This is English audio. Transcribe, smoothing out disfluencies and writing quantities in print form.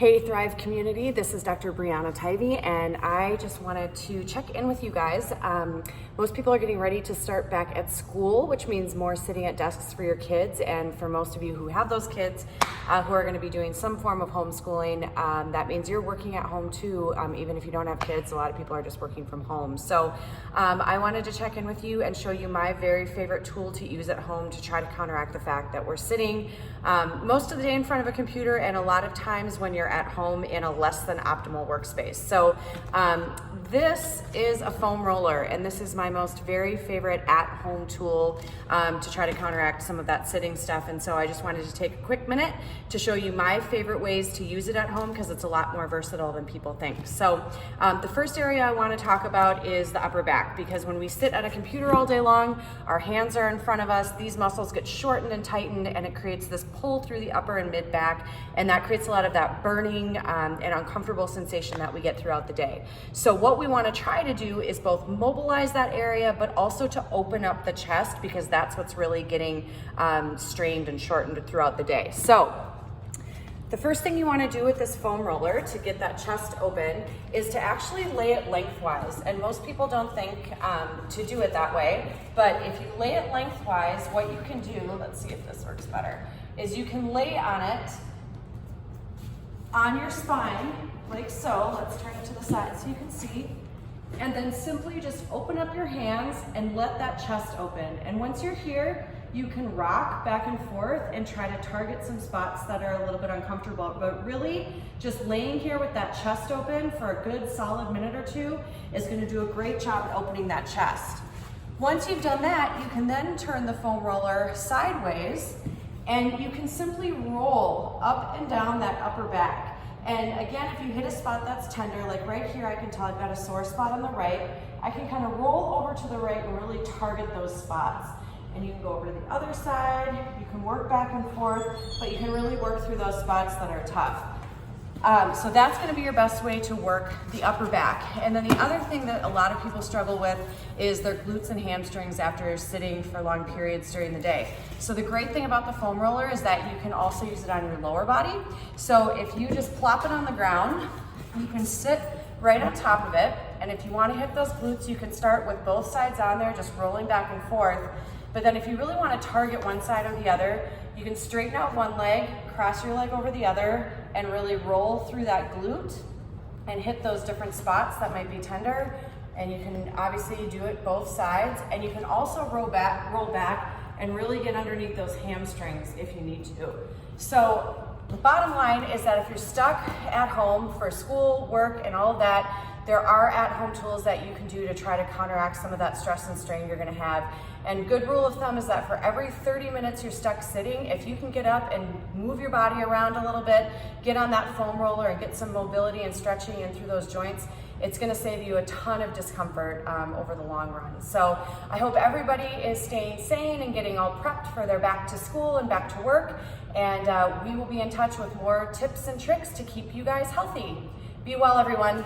Hey Thrive community, this is Dr. Brianna Tivey, and I just wanted to check in with you guys. Most people are getting ready to start back at school, which means more sitting at desks for your kids. And for most of you who have those kids who are going to be doing some form of homeschooling, that means you're working at home too. Even if you don't have kids, a lot of people are just working from home. So I wanted to check in with you and show you my very favorite tool to use at home to try to counteract the fact that we're sitting most of the day in front of a computer, and a lot of times when you're at home in a less than optimal workspace. So this is a foam roller, and this is my most very favorite at-home tool to try to counteract some of that sitting stuff. And so I just wanted to take a quick minute to show you my favorite ways to use it at home, because it's a lot more versatile than people think. So the first area I want to talk about is the upper back, because when we sit at a computer all day long, our hands are in front of us, these muscles get shortened and tightened, and it creates this pull through the upper and mid back, and that creates a lot of that burning and uncomfortable sensation that we get throughout the day. So what we want to try to do is both mobilize that area, but also to open up the chest, because that's what's really getting strained and shortened throughout the day. So the first thing you want to do with this foam roller to get that chest open is to actually lay it lengthwise. And most people don't think to do it that way, but if you lay it lengthwise, what you can do, let's see if this works better, is you can lay on it on your spine, like so. Let's turn it to the side so you can see. And then simply just open up your hands and let that chest open. And once you're here, you can rock back and forth and try to target some spots that are a little bit uncomfortable. But really, just laying here with that chest open for a good solid minute or two is going to do a great job at opening that chest. Once you've done that, you can then turn the foam roller sideways, and you can simply roll up and down that upper back. And again, if you hit a spot that's tender, like right here, I can tell I've got a sore spot on the right, I can kind of roll over to the right and really target those spots. And you can go over to the other side, you can work back and forth, but you can really work through those spots that are tough. So that's going to be your best way to work the upper back. And then the other thing that a lot of people struggle with is their glutes and hamstrings after sitting for long periods during the day. So the great thing about the foam roller is that you can also use it on your lower body. So if you just plop it on the ground, you can sit right on top of it. And if you want to hit those glutes, you can start with both sides on there, just rolling back and forth. But then if you really want to target one side or the other, you can straighten out one leg, cross your leg over the other, and really roll through that glute and hit those different spots that might be tender. And you can obviously do it both sides, and you can also roll back and really get underneath those hamstrings if you need to. So the bottom line is that if you're stuck at home for school, work, and all of that, there are at-home tools that you can do to try to counteract some of that stress and strain you're going to have. And good rule of thumb is that for every 30 minutes you're stuck sitting, if you can get up and move your body around a little bit, get on that foam roller and get some mobility and stretching in through those joints, it's going to save you a ton of discomfort over the long run. So I hope everybody is staying sane and getting all prepped for their back to school and back to work. And we will be in touch with more tips and tricks to keep you guys healthy. Be well, everyone.